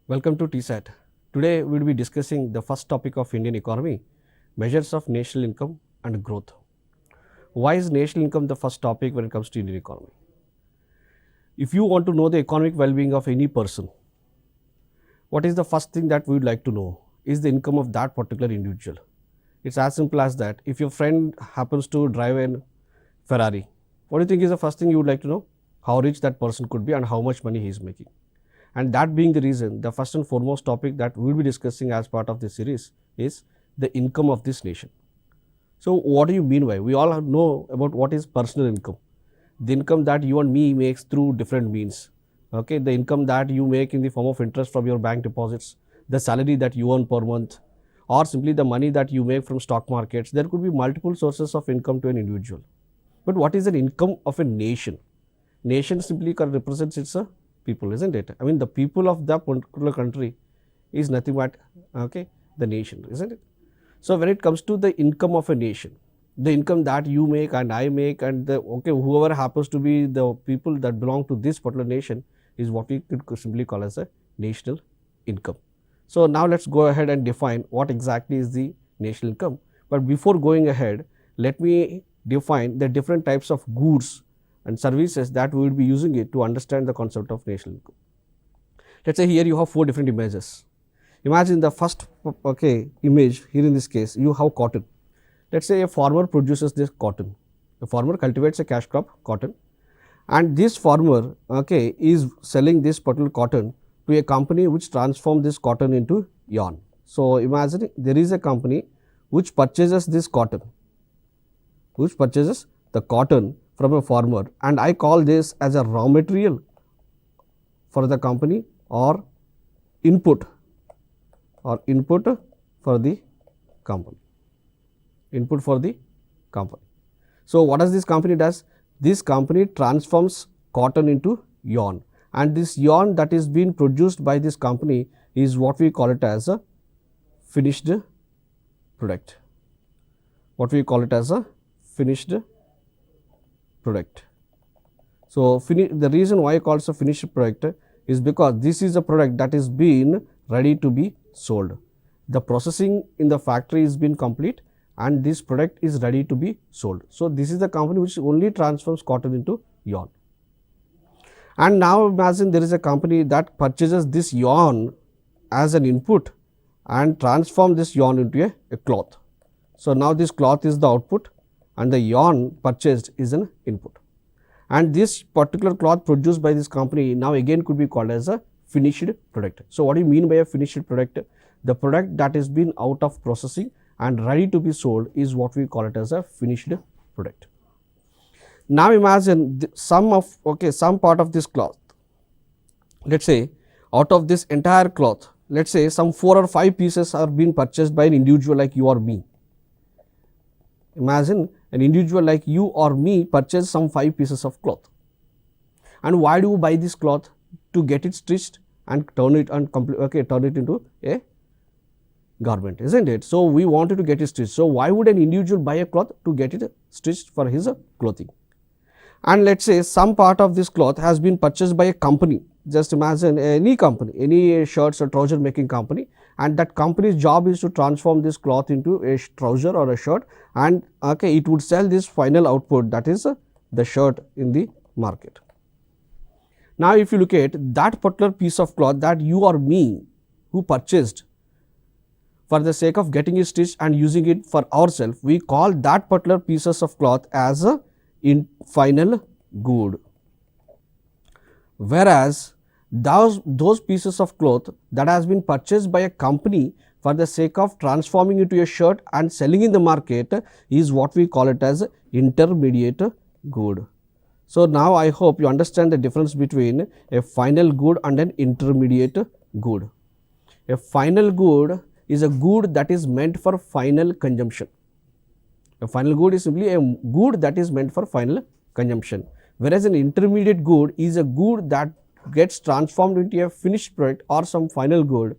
Welcome to TSAT. Today we will be discussing the first topic of Indian economy, measures of national income and growth. Why is national income the first topic when it comes to Indian economy? If you want to know the economic well-being of any person, what is the first thing that we would like to know is the income of that particular individual. It's as simple as that. If your friend happens to drive a Ferrari, what do you think is the first thing you would like to know? How rich that person could be and how much money he is making. And that being the reason, the first and foremost topic that we will be discussing as part of this series is the income of this nation. So what do you mean by? We all know about what is personal income. The income that you and me makes through different means. Okay, the income that you make in the form of interest from your bank deposits, the salary that you earn per month, or simply the money that you make from stock markets. There could be multiple sources of income to an individual. But what is an income of a nation? Nation simply represents its people, isn't it? I mean, the people of that particular country is nothing but the nation, isn't it? So when it comes to the income of a nation, the income that you make and I make and whoever happens to be the people that belong to this particular nation is what we could simply call as a national income. So now let's go ahead and define what exactly is the national income. But before going ahead, let me define the different types of goods and services that we will be using it to understand the concept of national income. Let's say here you have 4 different images. Imagine the first image here. In this case you have cotton. Let's say a farmer produces this cotton. A farmer cultivates a cash crop cotton, and this farmer is selling this particular cotton to a company which transforms this cotton into yarn. So imagine there is a company which purchases this cotton, which purchases the cotton from a farmer, and I call this as a raw material for the company or input for the company. Input for the company. So what does this company does? This company transforms cotton into yarn, and this yarn that is being produced by this company is what we call it as a finished product. What we call it as a finished product. So the reason why I call it a finished product is because this is a product that is being ready to be sold. The processing in the factory is being complete and this product is ready to be sold. So this is the company which only transforms cotton into yarn. And now imagine there is a company that purchases this yarn as an input and transform this yarn into a cloth. So now this cloth is the output and the yarn purchased is an input. And this particular cloth produced by this company now again could be called as a finished product. So what do you mean by a finished product? The product that is been out of processing and ready to be sold is what we call it as a finished product. Now imagine some part of this cloth. Let's say out of this entire cloth, let's say some 4 or 5 pieces are being purchased by an individual like you or me. Imagine an individual like you or me purchase some 5 pieces of cloth. And why do you buy this cloth? To get it stitched and turn it into a garment, isn't it? So we wanted to get it stitched. So why would an individual buy a cloth? To get it stitched for his clothing. And let's say some part of this cloth has been purchased by a company. Just imagine any company, any shirts or trouser making company, and that company's job is to transform this cloth into a trouser or a shirt, and it would sell this final output, that is the shirt, in the market. Now if you look at that particular piece of cloth that you or me who purchased for the sake of getting it stitched and using it for ourselves, we call that particular pieces of cloth as a final good. Whereas those pieces of cloth that has been purchased by a company for the sake of transforming into a shirt and selling in the market is what we call it as intermediate good. So now I hope you understand the difference between a final good and an intermediate good. A final good is a good that is meant for final consumption. A final good is simply a good that is meant for final consumption, whereas an intermediate good is a good that gets transformed into a finished product or some final good.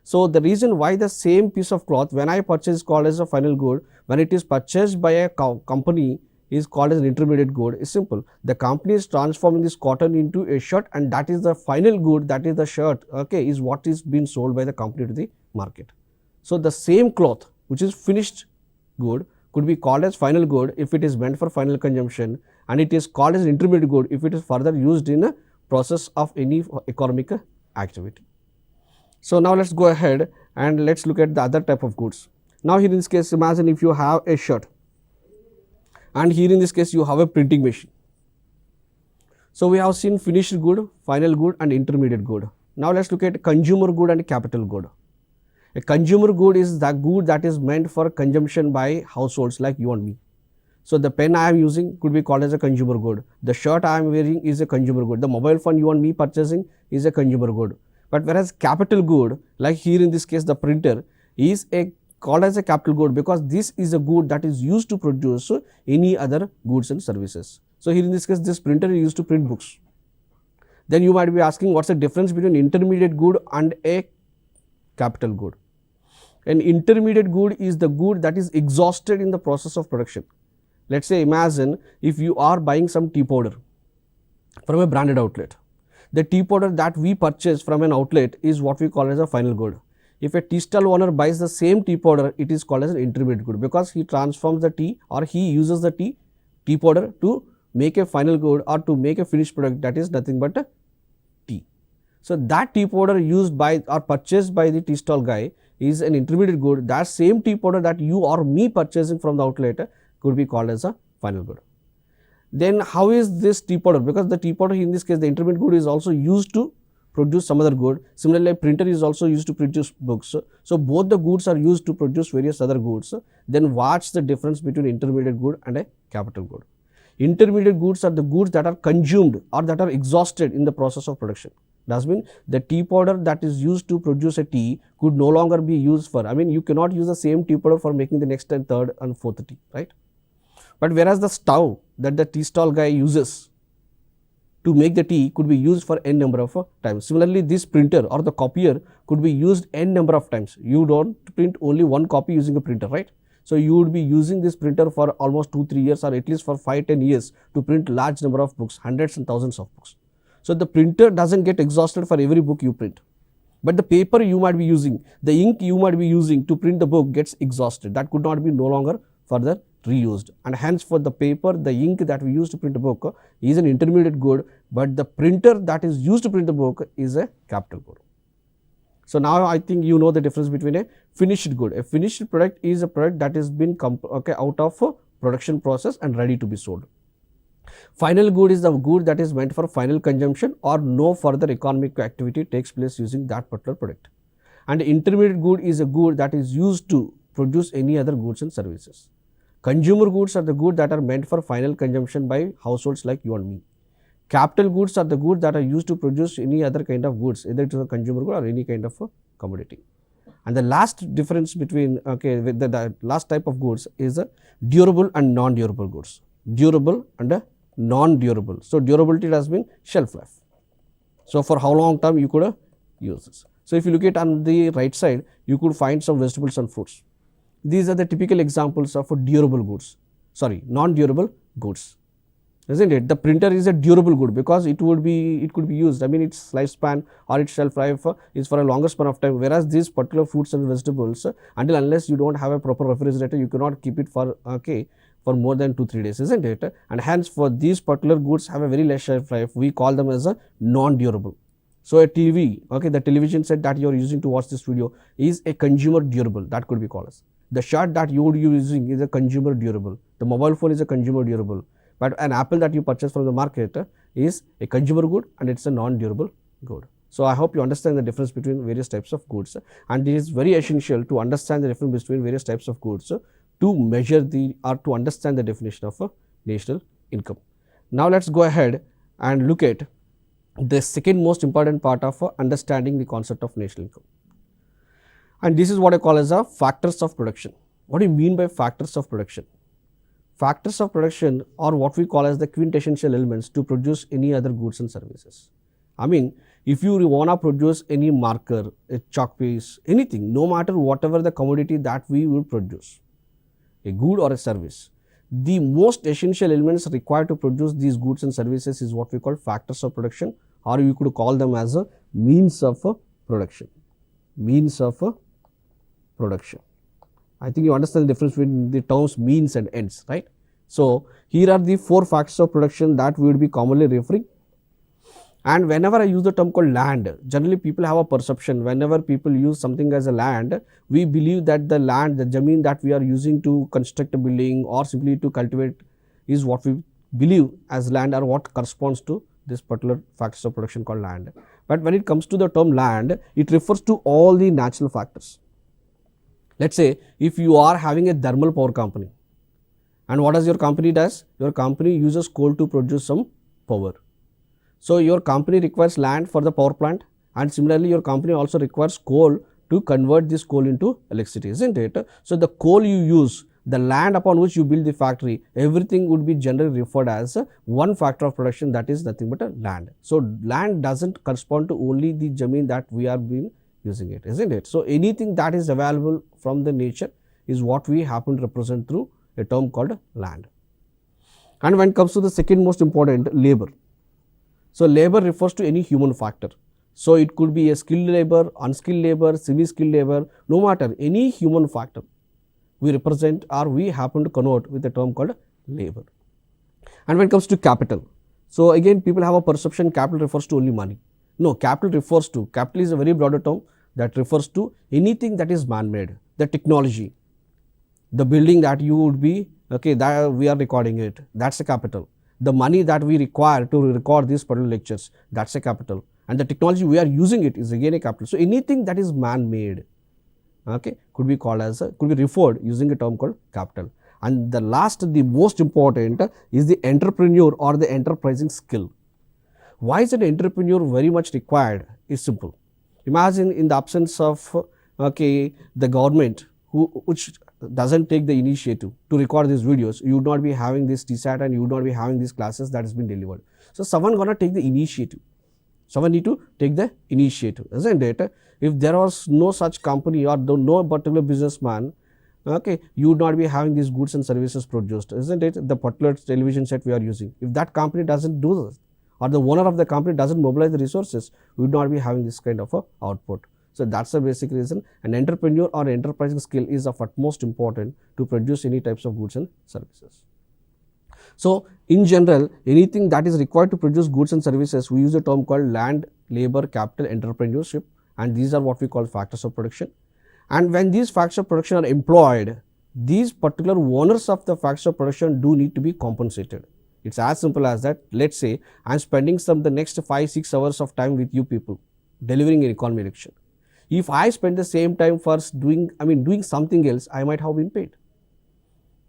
So the reason why the same piece of cloth when I purchase is called as a final good, when it is purchased by a company is called as an intermediate good is simple. The company is transforming this cotton into a shirt, and that is the final good, that is the shirt, okay, is what is being sold by the company to the market. So, the same cloth which is finished good could be called as final good if it is meant for final consumption, and it is called as intermediate good if it is further used in a process of any economic activity. So, now let us go ahead and let us look at the other type of goods. Now, here in this case, imagine if you have a shirt, and here in this case you have a printing machine. So, we have seen finished good, final good and intermediate good. Now, let us look at consumer good and capital good. A consumer good is the good that is meant for consumption by households like you and me. So, the pen I am using could be called as a consumer good. The shirt I am wearing is a consumer good. The mobile phone you and me purchasing is a consumer good. But whereas capital good, like here in this case the printer, is called as a capital good because this is a good that is used to produce any other goods and services. So, here in this case this printer is used to print books. Then you might be asking, what is the difference between intermediate good and a capital good? An intermediate good is the good that is exhausted in the process of production. Let us say, imagine if you are buying some tea powder from a branded outlet. The tea powder that we purchase from an outlet is what we call as a final good. If a tea stall owner buys the same tea powder, it is called as an intermediate good because he transforms the tea, or he uses the tea powder to make a final good or to make a finished product that is nothing but a tea. So, that tea powder used by or purchased by the tea stall guy is an intermediate good. That same tea powder that you or me purchasing from the outlet could be called as a final good. Then how is this tea powder? Because the tea powder in this case, the intermediate good, is also used to produce some other good. Similarly, a printer is also used to produce books. So, both the goods are used to produce various other goods. Then what's the difference between intermediate good and a capital good? Intermediate goods are the goods that are consumed or that are exhausted in the process of production. That means the tea powder that is used to produce a tea could no longer be used for, you cannot use the same tea powder for making the next and third and fourth tea, right? But whereas the stove that the tea stall guy uses to make the tea could be used for n number of times. Similarly, this printer or the copier could be used n number of times. You don't print only one copy using a printer, right? So, you would be using this printer for almost 2-3 years or at least for 5-10 years to print large number of books, hundreds and thousands of books. So, the printer doesn't get exhausted for every book you print, but the paper you might be using, the ink you might be using to print the book gets exhausted. That could not be no longer further reused, and hence for the paper, the ink that we use to print a book is an intermediate good, but the printer that is used to print the book is a capital good. So, now I think you know the difference between a finished good. A finished product is a product that has been out of a production process and ready to be sold. Final good is the good that is meant for final consumption or no further economic activity takes place using that particular product. And intermediate good is a good that is used to produce any other goods and services. Consumer goods are the goods that are meant for final consumption by households like you and me. Capital goods are the goods that are used to produce any other kind of goods, either it is a consumer good or any kind of a commodity. And the last difference between with the last type of goods is durable and non-durable goods. Durable and non-durable. So, durability has been shelf life. So, for how long time you could use this. So, if you look at on the right side, you could find some vegetables and fruits. These are the typical examples of durable goods, non-durable goods, isn't it? The printer is a durable good because it could be used, its lifespan or its shelf life is for a longer span of time, whereas these particular fruits and vegetables, unless you don't have a proper refrigerator, you cannot keep it for more than 2-3 days, isn't it? And hence for these particular goods have a very less shelf life, we call them as a non-durable. So, a TV, the television set that you are using to watch this video is a consumer durable, that could be called as. The shirt that you would be using is a consumer durable. The mobile phone is a consumer durable, but an apple that you purchase from the market is a consumer good and it is a non-durable good. So, I hope you understand the difference between various types of goods, and it is very essential to understand the difference between various types of goods to measure or to understand the definition of national income. Now, let us go ahead and look at the second most important part of understanding the concept of national income. And this is what I call as factors of production. What do you mean by factors of production? Factors of production are what we call as the quintessential elements to produce any other goods and services. If you want to produce any marker, a chalk piece, anything, no matter whatever the commodity that we will produce, a good or a service, the most essential elements required to produce these goods and services is what we call factors of production, or you could call them as a means of production. Means of production. I think you understand the difference between the terms means and ends, right? So, here are the 4 factors of production that we would be commonly referring. And whenever I use the term called land, generally people have a perception, whenever people use something as a land, we believe that the land, the jameen that we are using to construct a building or simply to cultivate is what we believe as land, or what corresponds to this particular factors of production called land. But when it comes to the term land, it refers to all the natural factors. Let us say if you are having a thermal power company, and what does your company does? Your company uses coal to produce some power. So, your company requires land for the power plant, and similarly your company also requires coal to convert this coal into electricity, isn't it? So, the coal you use, the land upon which you build the factory, everything would be generally referred as one factor of production, that is nothing but a land. So, land does not correspond to only the jameen that we are being using it, isn't it? So, anything that is available from the nature is what we happen to represent through a term called land. And when it comes to the second most important, labor. So, labor refers to any human factor. So, it could be a skilled labor, unskilled labor, semi-skilled labor, no matter any human factor we represent or we happen to connote with a term called labor. And when it comes to capital, so again people have a perception capital refers to only money. No, capital refers to, capital is a very broader term that refers to anything that is man-made, the technology, the building that you would be, okay, that we are recording it, that is a capital. The money that we require to record these particular lectures, that is a capital, and the technology we are using it is again a capital. So, anything that is man-made, okay, could be called as could be referred using a term called capital. And the last, the most important is the entrepreneur or the enterprising skill. Why is an entrepreneur very much required? Is simple. Imagine in the absence of the government which doesn't take the initiative to record these videos, you would not be having this TSAT and you would not be having these classes that has been delivered. So, someone gonna take the initiative, someone need to take the initiative, isn't it? If there was no such company or no particular businessman, okay, you would not be having these goods and services produced, isn't it? The particular television set we are using, if that company doesn't do this, or the owner of the company doesn't mobilize the resources, we would not be having this kind of a output. So, that is the basic reason an entrepreneur or enterprising skill is of utmost important to produce any types of goods and services. So, in general, anything that is required to produce goods and services, we use a term called land, labor, capital, entrepreneurship, and these are what we call factors of production. And when these factors of production are employed, these particular owners of the factors of production do need to be compensated. It is as simple as that. Let us say I am spending the next 5-6 hours of time with you people delivering an economy lecture. If I spend the same time for doing something else, I might have been paid.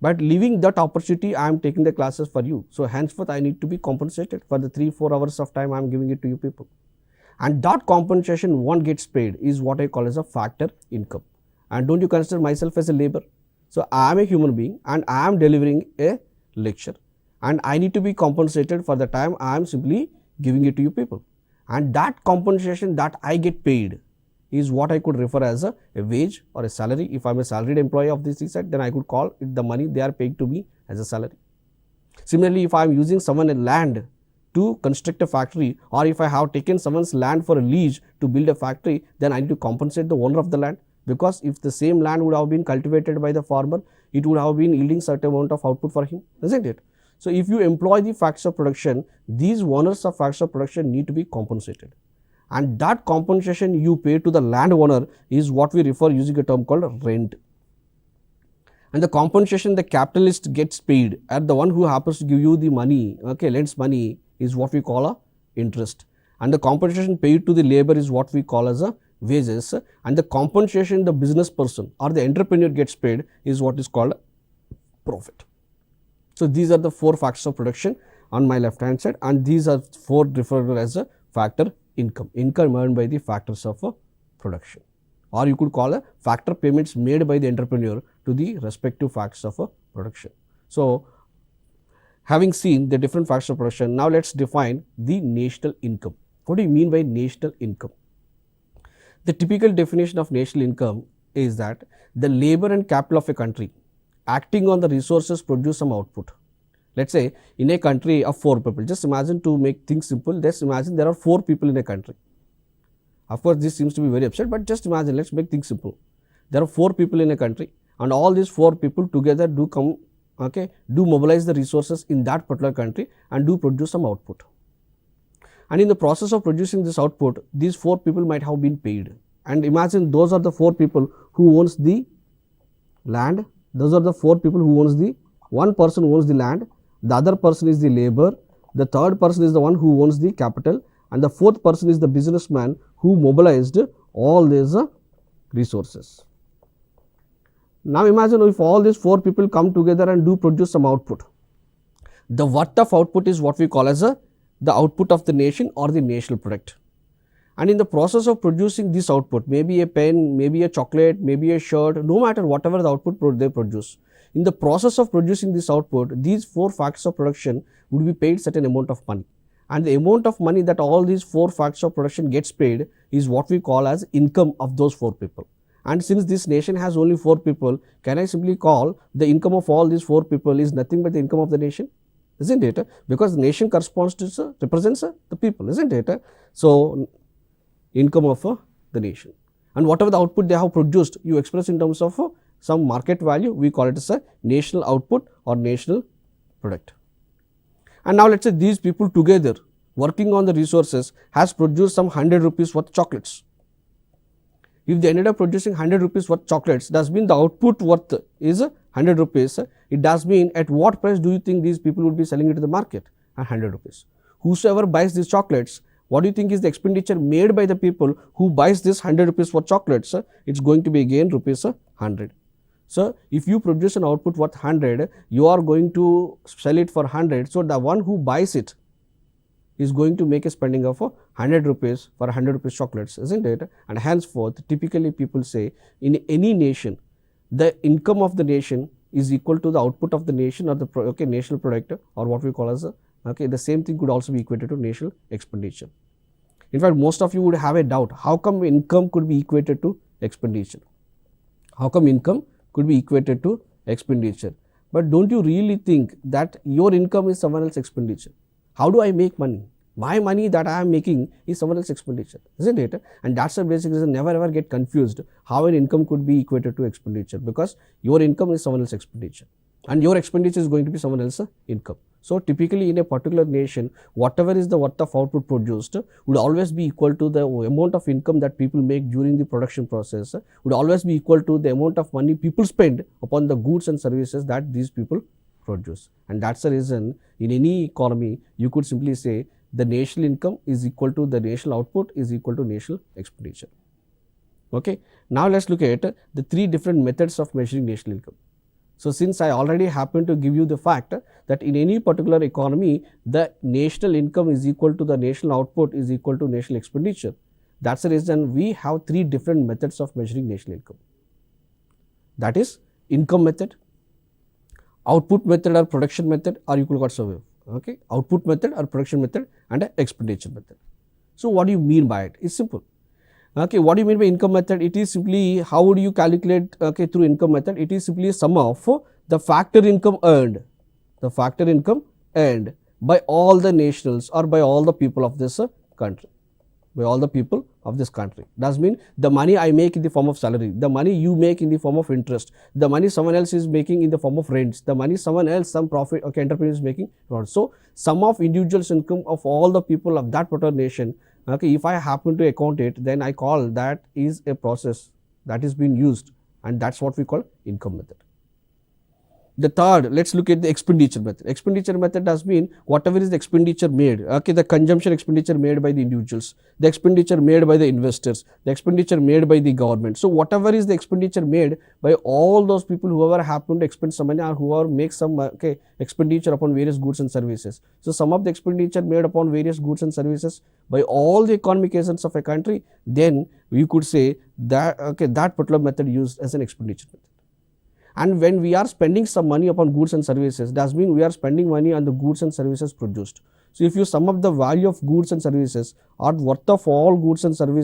But leaving that opportunity, I am taking the classes for you. So, henceforth I need to be compensated for the 3-4 hours of time I am giving it to you people. And that compensation one gets paid is what I call as a factor income. And don't you consider myself as a labor? So, I am a human being and I am delivering a lecture and I need to be compensated for the time I am simply giving it to you people. And that compensation that I get paid is what I could refer as a wage or a salary. If I am a salaried employee of this set, then I could call it the money they are paying to me as a salary. Similarly, if I am using someone's land to construct a factory, or if I have taken someone's land for a lease to build a factory, then I need to compensate the owner of the land, because if the same land would have been cultivated by the farmer, it would have been yielding certain amount of output for him, isn't it? So, if you employ the factors of production, these owners of factors of production need to be compensated. And that compensation you pay to the landowner is what we refer using a term called rent. And the compensation the capitalist gets paid at the one who happens to give you the money, okay, lends money, is what we call a interest. And the compensation paid to the labor is what we call as a wages. And the compensation the business person or the entrepreneur gets paid is what is called profit. So, these are the 4 factors of production on my left hand side, and these are 4 referred to as a factor income, income earned by the factors of production, or you could call a factor payments made by the entrepreneur to the respective factors of production. So, having seen the different factors of production, now let us define the national income. What do you mean by national income? The typical definition of national income is that the labor and capital of a country acting on the resources produce some output. Let's say in a country of 4 people, just imagine, to make things simple, just imagine there are 4 people in a country. Of course, this seems to be very absurd, but just imagine, let's make things simple. There are 4 people in a country, and all these 4 people together do come, do mobilize the resources in that particular country and do produce some output. And in the process of producing this output, these 4 people might have been paid. And imagine those are the 4 people who owns the land. Those are the 4 people who owns the, one person owns the land, the other person is the labor, the third person is the one who owns the capital, and the fourth person is the businessman who mobilized all these resources. Now imagine if all these 4 people come together and do produce some output. The worth of output is what we call as the output of the nation or the national product. And in the process of producing this output, maybe a pen, maybe a chocolate, maybe a shirt, no matter whatever the output they produce, in the process of producing this output, these 4 factors of production would be paid certain amount of money. And the amount of money that all these 4 factors of production gets paid is what we call as income of those 4 people. And since this nation has only 4 people, can I simply call the income of all these 4 people is nothing but the income of the nation? Isn't it? Because the nation corresponds to, represents the people, isn't it? So, income of the nation. And whatever the output they have produced, you express in terms of some market value, we call it as a national output or national product. And now let's say these people together working on the resources has produced some 100 rupees worth chocolates. If they ended up producing 100 rupees worth chocolates, does mean the output worth is 100 rupees. It does mean at what price do you think these people would be selling it to the market? 100 rupees. Whosoever buys these chocolates, what do you think is the expenditure made by the people who buys this 100 rupees for chocolates? It's going to be again rupees 100. So, if you produce an output worth 100, you are going to sell it for 100. So, the one who buys it is going to make a spending of 100 rupees for 100 rupees chocolates, isn't it? And henceforth, typically people say in any nation, the income of the nation is equal to the output of the nation or the national product, or what we call as the same thing could also be equated to national expenditure. In fact, most of you would have a doubt, how come income could be equated to expenditure? How come income could be equated to expenditure? But don't you really think that your income is someone else's expenditure? How do I make money? My money that I am making is someone else's expenditure, isn't it? And that's the basic reason. Never ever get confused how an income could be equated to expenditure, because your income is someone else's expenditure and your expenditure is going to be someone else's income. So, typically in a particular nation, whatever is the worth of output produced would always be equal to the amount of income that people make during the production process, would always be equal to the amount of money people spend upon the goods and services that these people produce. And that's the reason in any economy, you could simply say the national income is equal to the national output is equal to national expenditure. Okay. Now, let's look at the 3 different methods of measuring national income. So, since I already happen to give you the fact that in any particular economy, the national income is equal to the national output is equal to national expenditure, that's the reason we have 3 different methods of measuring national income. That is income method, output method or production method, or you could call survey. Okay, output method or production method and expenditure method. So, what do you mean by it? It's simple. Okay, what do you mean by income method? It is simply how would you calculate through income method? It is simply a sum of the factor income earned, by all the nationals or by all the people of this country. By all the people of this country. Does mean the money I make in the form of salary, the money you make in the form of interest, the money someone else is making in the form of rents, the money someone else, some profit, entrepreneur is making. So, sum of individuals income of all the people of that particular nation. Okay, if I happen to account it, then I call that is a process that is being used, and that's what we call income method. The third, let's look at the expenditure method. Expenditure method does mean whatever is the expenditure made, okay, the consumption expenditure made by the individuals, the expenditure made by the investors, the expenditure made by the government. So, whatever is the expenditure made by all those people whoever happen to expend some money or whoever make some expenditure upon various goods and services. So, some of the expenditure made upon various goods and services by all the economic agents of a country, then we could say that that particular method used as an expenditure method. And when we are spending some money upon goods and services, does mean we are spending money on the goods and services produced. So, if you sum up the value of goods and services or worth of all goods and services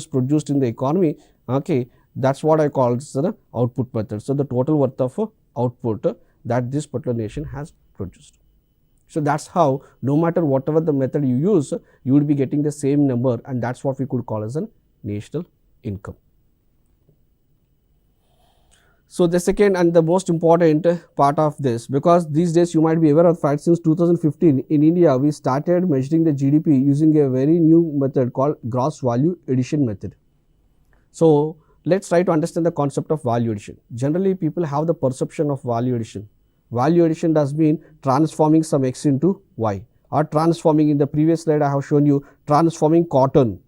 produced, in the economy, okay, That's what I call as the output method. So, the total worth of output that this particular nation has produced. So, that is how no matter whatever the method you use, you would be getting the same number, and that is what we could call as a national income. So, the second and the most important part of this, because these days you might be aware of the fact, since 2015 in India we started measuring the GDP using a very new method called gross value addition method. So, let us try to understand the concept of value addition. Generally people have the perception of value addition. Value addition does mean transforming some x into y, or transforming, in the previous slide I have shown you transforming cotton.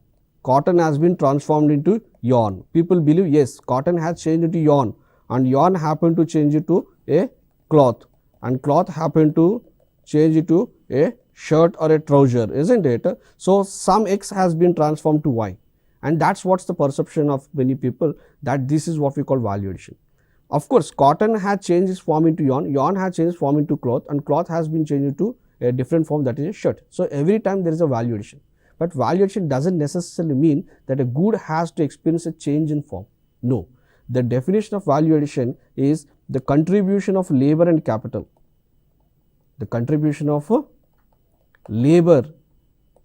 Cotton has been transformed into yarn. People believe yes, cotton has changed into yarn, and yarn happened to change it to a cloth, and cloth happened to change it to a shirt or a trouser, isn't it? So, some x has been transformed to y, and that is what is the perception of many people, that this is what we call value addition. Of course, cotton has changed its form into yarn, yarn has changed its form into cloth, and cloth has been changed to a different form, that is a shirt. So, every time there is a value addition, but value addition does not necessarily mean that a good has to experience a change in form. No, the definition of value addition is the contribution of labor and capital. The contribution of labor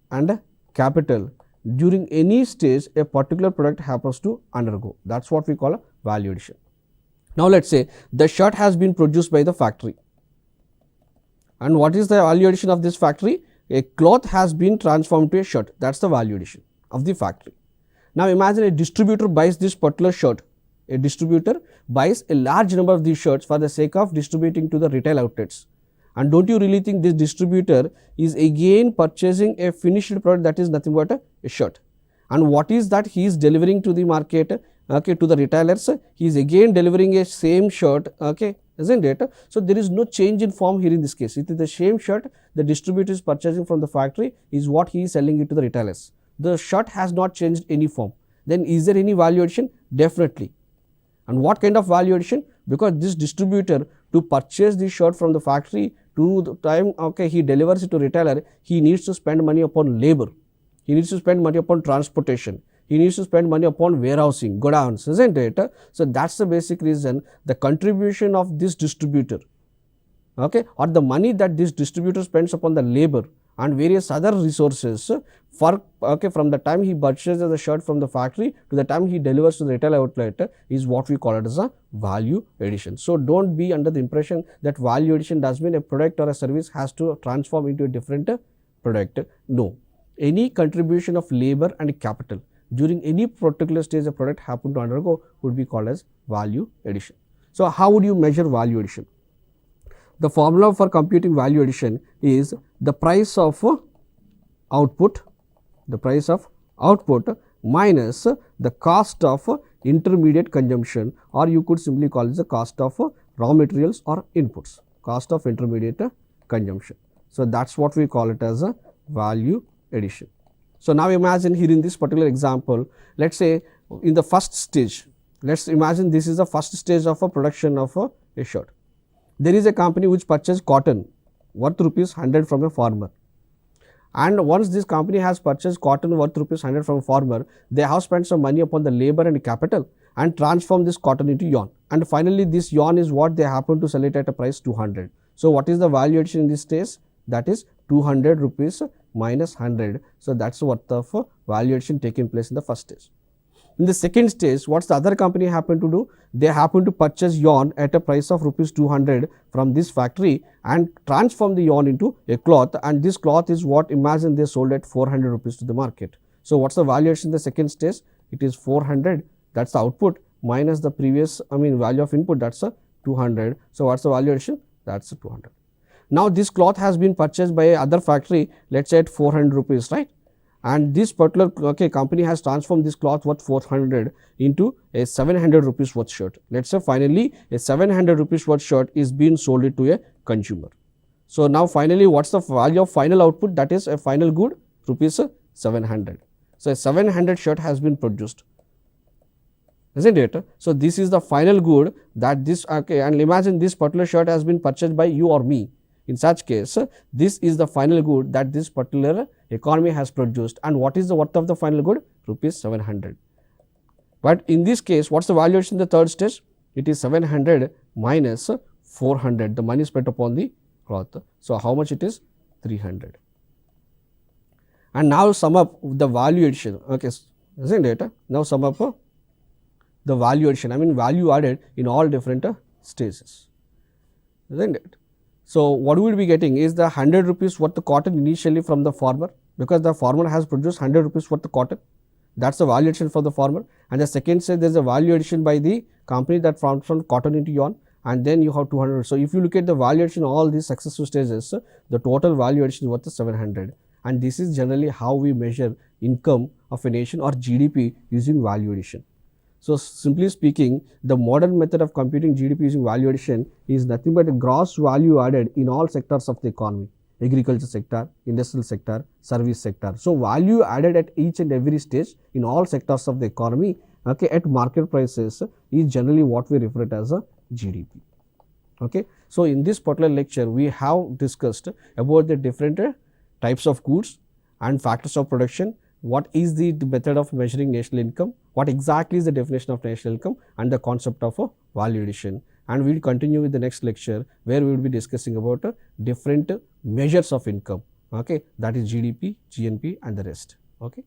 and capital during any stage a particular product happens to undergo. That is what we call a value addition. Now, let us say the shirt has been produced by the factory, and what is the value addition of this factory? A cloth has been transformed to a shirt, that is the value addition of the factory. Now, imagine a distributor buys this particular shirt. A distributor buys a large number of these shirts for the sake of distributing to the retail outlets. And don't you really think this distributor is again purchasing a finished product, that is nothing but a shirt? And what is that he is delivering to the market, okay, to the retailers? He is again delivering a same shirt, okay, isn't it? So, there is no change in form here in this case. It is the same shirt the distributor is purchasing from the factory is what he is selling it to the retailers. The shirt has not changed any form. Then is there any value addition? Definitely. And what kind of value addition? Because this distributor, to purchase this shirt from the factory, to the time, okay, he delivers it to retailer, he needs to spend money upon labor, he needs to spend money upon transportation, he needs to spend money upon warehousing, godowns, isn't it? So, that is the basic reason the contribution of this distributor, okay, or the money that this distributor spends upon the labor and various other resources for, okay, from the time he purchases the shirt from the factory to the time he delivers to the retail outlet is what we call it as a value addition. So, do not be under the impression that value addition does mean a product or a service has to transform into a different product. No, any contribution of labor and capital during any particular stage a product happen to undergo would be called as value addition. So, how would you measure value addition? The formula for computing value addition is the price of output, minus the cost of intermediate consumption, or you could simply call it the cost of raw materials or inputs, cost of intermediate consumption. So, that is what we call it as a value addition. So, now imagine here in this particular example, let us say in the first stage, let us imagine this is the first stage of a production of a shirt. There is a company which purchased cotton worth ₹100 from a farmer, and once this company has purchased cotton worth ₹100 from a farmer, they have spent some money upon the labor and capital and transformed this cotton into yarn, and finally this yarn is what they happen to sell it at a price 200. So, what is the value addition in this stage? That is 200 rupees minus 100. So, that is what the value addition taking place in the first stage. In the second stage, what is the other company happen to do? They happen to purchase yarn at a price of ₹200 from this factory and transform the yarn into a cloth, and this cloth is what, imagine, they sold at 400 rupees to the market. So, what is the value addition in the second stage? It is 400, that is the output, minus the previous, value of input, that is 200. So, what is the value addition? That is 200. Now, this cloth has been purchased by other factory, let us say at 400 rupees, right? And this particular, okay, company has transformed this cloth worth 400 into a 700 rupees worth shirt. Let us say finally a 700 rupees worth shirt is being sold to a consumer. So, now finally what is the value of final output? That is a final good ₹700. So, a 700 shirt has been produced, isn't it? So, this is the final good that this, okay, and imagine this particular shirt has been purchased by you or me. In such case, this is the final good that this particular economy has produced, and what is the worth of the final good? ₹700. But in this case, what is the value addition in the third stage? It is 700 minus 400, the money spent upon the cloth. So, how much it is? 300. And now sum up the value addition, okay, isn't it? Now sum up the value addition, I mean value added in all different stages, isn't it? So, what we will be getting is the 100 rupees worth of cotton initially from the farmer, because the farmer has produced 100 rupees worth of cotton, that is the value addition for the farmer. And the second stage, there is a value addition by the company that transforms cotton into yarn, and then you have 200. So, if you look at the value addition all these successive stages, the total value addition is worth 700, and this is generally how we measure income of a nation or GDP using value addition. So, simply speaking, the modern method of computing GDP using value addition is nothing but a gross value added in all sectors of the economy: agriculture sector, industrial sector, service sector. So, value added at each and every stage in all sectors of the economy, okay, at market prices is generally what we refer to as a GDP. Okay. So, in this particular lecture, we have discussed about the different types of goods and factors of production. What is the method of measuring national income? What exactly is the definition of national income and the concept of value addition? And we will continue with the next lecture, where we will be discussing about different measures of income, okay, that is GDP, GNP and the rest. Okay.